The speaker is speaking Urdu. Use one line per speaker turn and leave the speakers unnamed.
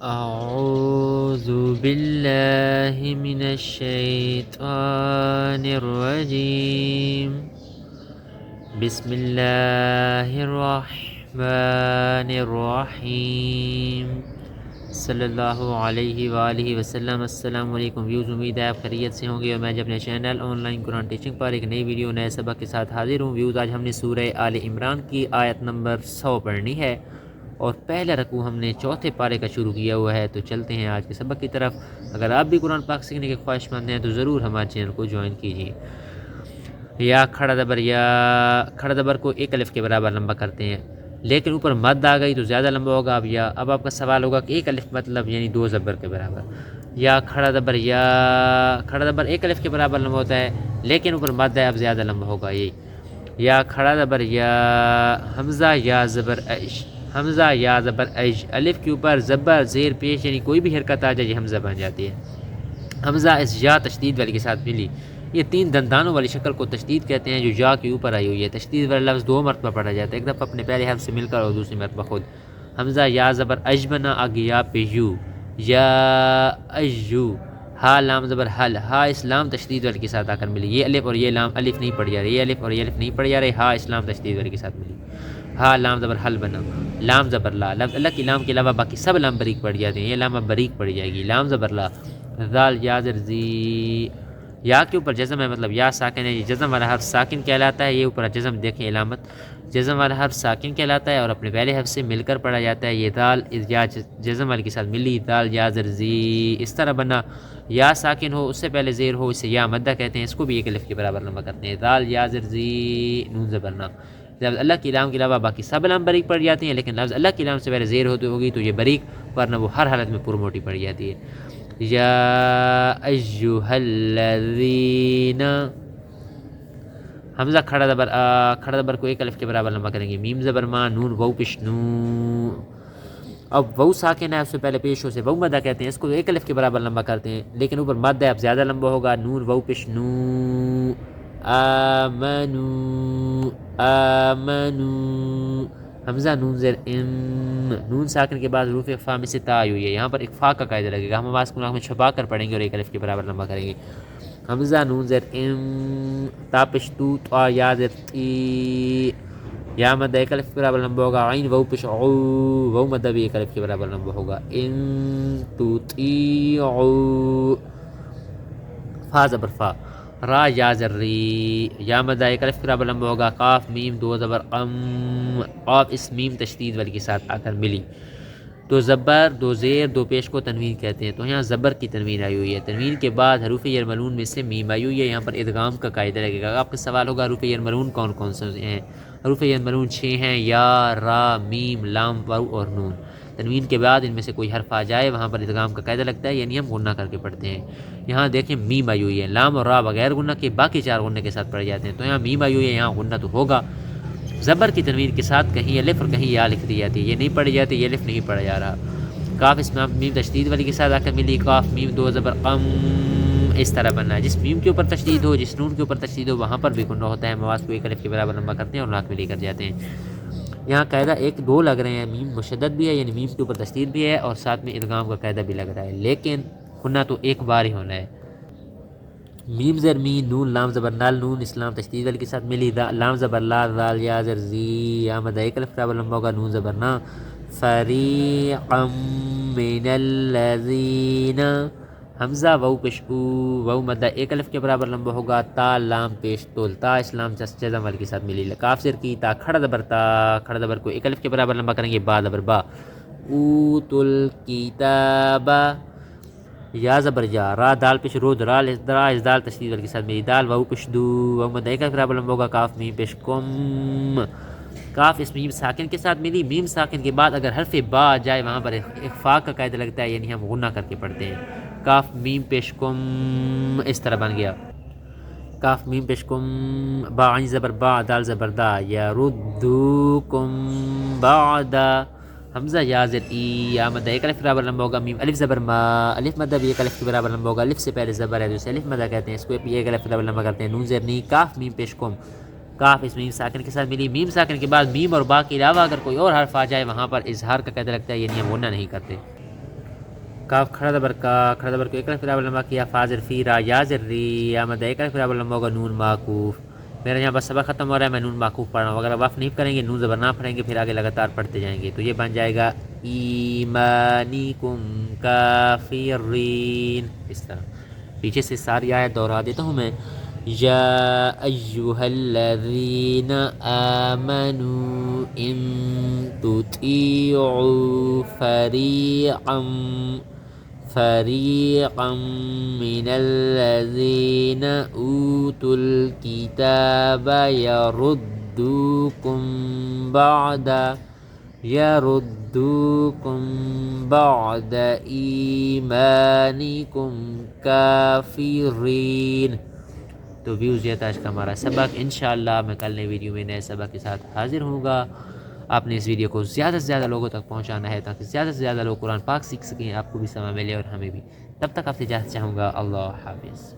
أعوذ بالله من الشيطان الرجيم. بسم الله الرحمن الرحیم صلی اللہ علیہ وآلہ وسلم۔ السلام علیکم ویوز، امید ہے آپ خیریت سے ہوں گے اور میں جب اپنے channel online Quran teaching پر ایک نئی ویڈیو نئے سبق کے ساتھ حاضر ہوں۔ ویوز، آج ہم نے سورہ آل عمران کی آیت نمبر 100 پڑھنی ہے اور پہلا رکوع ہم نے چوتھے پارے کا شروع کیا ہوا ہے۔ تو چلتے ہیں آج کے سبق کی طرف۔ اگر آپ بھی قرآن پاک سیکھنے کے خواہش مند ہیں تو ضرور ہمارے چینل کو جوائن کیجیے۔ یا کھڑا دبر، یا کھڑا دبر کو ایک الف کے برابر لمبا کرتے ہیں، لیکن اوپر مد آ گئی تو زیادہ لمبا ہوگا۔ اب آپ کا سوال ہوگا کہ ایک الف مطلب یعنی 2 زبر کے برابر۔ یا کھڑا دبر، یا کھڑا دبر ایک الف کے برابر لمبا ہوتا ہے، لیکن اوپر مد ہے، اب زیادہ لمبا ہوگا یہ۔ یا کھڑا دبر، یا حمزہ یا زبر اش، حمزہ یا زبر اش، الف کے اوپر زبر زیر پیش یعنی کوئی بھی حرکت آ جائے یہ حمزہ بن جاتی ہے۔ حمزہ اس یا تشدید والی کے ساتھ ملی، یہ 3 دندانوں والی شکل کو تشدید کہتے ہیں جو یا کے اوپر آئی ہوئی ہے۔ تشدید والا لفظ 2 مرتبہ پڑھا جاتا ہے، ایک دفعہ اپنے پہلے حرف سے مل کر اور دوسری مرتبہ خود۔ حمزہ یا زبر اج بنا، آگے یا پہ یو، یا ایو۔ ہا لام زبر حل، ہا اسلام تشدید والی کے ساتھ آ کر ملی، یہ الف اور یہ لام الف نہیں پڑھی جا رہی، یہ الف اور یہ الف نہیں پڑھی جا رہی، ہا اسلام تشدید والی کے ساتھ ملی۔ ہا لام زبر حل بنا، لام زبر لا، لفظ اللہ کی لام کے علاوہ باقی سب لام بریک پڑھ جاتے ہیں، یہ لام اب بریک پڑھی جائے گی۔ لام زبر لا، ذال یا زر زی، یا کے اوپر جزم ہے مطلب یا ساکن ہے، یہ جزم والا حرف ساکن کہلاتا ہے۔ یہ اوپر جزم دیکھیں علامت، جزم والا حرف ساکن کہلاتا ہے اور اپنے پہلے حرف سے مل کر پڑھا جاتا ہے۔ یہ دال یا جزم والے کے ساتھ ملی، دال یا زر زی، اس طرح بنا۔ یا ساکن ہو اس سے پہلے زیر ہو، اسے یا مدہ کہتے ہیں، اس کو بھی ایک الف کے برابر لمبا کرتے ہیں۔ دال یا زر زی، نون زبرنا۔ لفظ اللہ کی لام کے علاوہ باقی سب لام بریک پڑ جاتی ہیں، لیکن لفظ اللہ کی لام سے پہلے زیر ہوتی ہوگی تو یہ بریک، ورنہ وہ ہر حالت میں پرموٹی پڑ جاتی ہے۔ یا ایھا الذین، حمزہ کھڑا دبر آ، کھڑا دبر کو ایک الف کے برابر لمبا کریں گے۔ میم زبر ما، نون وو پش نو، اب وو ساکن ہے، اس سے پہلے پیش ہو سے وو مدہ کہتے ہیں، اس کو ایک الف کے برابر لمبا کرتے ہیں، لیکن اوپر مد ہے اب زیادہ لمبا ہوگا۔ نون وو پش نو، آمنو، آمنو۔ حمزہ نون زیر ام، نون ساکن کے بعد حروف اخفا میں سے تا آئی ہوئی ہے، یہاں پر اخفا کا قاعدہ لگے گا، ہم آواز کو ناک میں چھپا کر پڑھیں گے اور ایک الف کے برابر لمبا کریں گے۔ حمزہ نون زیر ام، تا پش تو، تا یا زیر تی، یا مدہ ایک الف کے برابر لمبا ہوگا۔ عین وو پش عو، وو مدہ بھی ایک الف کے برابر لمبا ہوگا۔ ان تطیعوا، فا زبر فا، را یا زر ری، یا مدہ ایک الف کے برابر لمبا ہوگا۔ قاف میم 2 زبر قم، قاف اس میم تشدید والی کے ساتھ آ کر ملی۔ 2 زبر 2 زیر 2 پیش کو تنوین کہتے ہیں، تو یہاں زبر کی تنوین آئی ہوئی ہے، تنوین کے بعد حروف یرملون میں سے میم آئی ہوئی ہے، یہاں پر ادغام کا قاعدہ لگے گا۔ آپ کا سوال ہوگا حروف یرملون کون کون سے ہیں؟ حروف یرملون 6 ہیں، یا، را، میم، لام، واو اور نون۔ تنوین کے بعد ان میں سے کوئی حرف آ جائے وہاں پر ادغام کا قاعدہ لگتا ہے، یعنی ہم غنہ کر کے پڑھتے ہیں۔ یہاں دیکھیں میم آئی ہوئی ہے، لام اور را بغیر غنہ کے باقی 4 غنہ کے ساتھ پڑھ جاتے ہیں، تو یہاں میم آئی ہوئی ہے، یہاں غنہ تو ہوگا۔ زبر کی تنوین کے ساتھ کہیں الف اور کہیں یا لکھ دی جاتی ہے، یہ نہیں پڑھی جاتی، یہ الف نہیں پڑھا جا رہا۔ کاف اس میم تشدید والی کے ساتھ آ کر ملی، کاف میم 2 زبر قم، اس طرح بننا ہے، جس میم کے اوپر تشدید ہو، جس نون کے اوپر تشدید ہو وہاں پر بھی غنہ ہوتا ہے، مواز کو ایک الف کے برابر لمبا کرتے ہیں اور ناک میں لے کر جاتے ہیں۔ یہاں قاعدہ 1 2 لگ رہے ہیں، میم مشدد بھی ہے یعنی میم کے اوپر تشدید بھی ہے اور ساتھ میں ادغام کا قاعدہ بھی لگ رہا ہے، لیکن غنہ تو ایک بار ہی ہونا ہے۔ میم زر می، نون لام زبر نال، نون اسلام تشدید والی کے ساتھ ملی، لام زبر لا، ذال یا زر زی، یا مدہ ایک الف برابر لمبا ہوگا۔ نون زبر نا، فریقا من الذین، حمزہ وو پیش او، وو مدہ ایک الف کے برابر لمبا ہوگا۔ تا لام پیش تول، تا اسلام جزم والی کے ساتھ ملی، کاف زر کی، تا کھڑا دبر تا، کھڑا دبر کو ایک الف کے برابر لمبا کریں گے۔ با دبر با، اوتل کتاب، یا زبر جا، را دال پیش رود، را اس دال تشدید والی کے ساتھ میری، دال وو پیش دو، وو مدہ ایک الف برابر لمبا ہوگا۔ کاف میم پیش کم، کاف اس میم ساکن کے ساتھ ملی، میم ساکن کے بعد اگر حرف با آ جائے وہاں پر اخفا کا قاعدہ لگتا ہے، یعنی ہم غنہ کر کے پڑھتے ہیں۔ کاف میم پیش کم، اس طرح بن گیا، کاف میم پیش کم، با عین زبر با، دال زبر دا، یردوکم بعدا، حمزہ یا زر ای، یا مدہ ایک الف برابر لمبا ہوگا۔ میم الف زبر ما، الف مدہ بھی ایک الف کے برابر لمبا ہوگا، الف سے پہلے زبر ہے جسے الف مدہ کہتے ہیں، اس کو بھی ایک الف برابر لمبا کرتے ہیں۔ نون زر نی، کاف میم پیش کم، کاف اس میم ساکن کے ساتھ ملی، میم ساکن کے بعد میم اور با کے علاوہ اگر کوئی اور حرف آ جائے وہاں پر اظہار کا قاعدہ لگتا ہے، یعنی ہم غنہ نہیں کرتے۔ کاف کھڑا زبر کا، کھڑا زبر کو ایک الف برابر لمبا کیا، فا زر فی را یا زر ری، یا مد ایک الف برابر لمبا ہوگا، نون معکوف۔ میرا یہاں بس سبق ختم ہو رہا ہے، میں نون معکوف پڑھ رہا ہوں، اگر آپ وقف نہیں کریں گے، نون زبر نہ پڑھیں گے، پھر آگے لگاتار پڑھتے جائیں گے، تو یہ بن جائے گا ایمانکم کافرین، اس طرح۔ پیچھے سے ساری آیت دوہرا دیتا ہوں میں، یا ایہا الذین آمنوا ان تطیعوا فریقا من الذین اوتوا الکتاب يردوكم بعد ایمانکم کافرین۔ تو ویوز یہ تھا آج کا ہمارا سبق، انشاءاللہ میں کل نئے ویڈیو میں نئے سبق کے ساتھ حاضر ہوں گا۔ آپ نے اس ویڈیو کو زیادہ سے زیادہ لوگوں تک پہنچانا ہے تاکہ زیادہ سے زیادہ لوگ قرآن پاک سیکھ سکیں، آپ کو بھی سمع ملے اور ہمیں بھی۔ تب تک آپ سے اجازت چاہوں گا، اللہ حافظ۔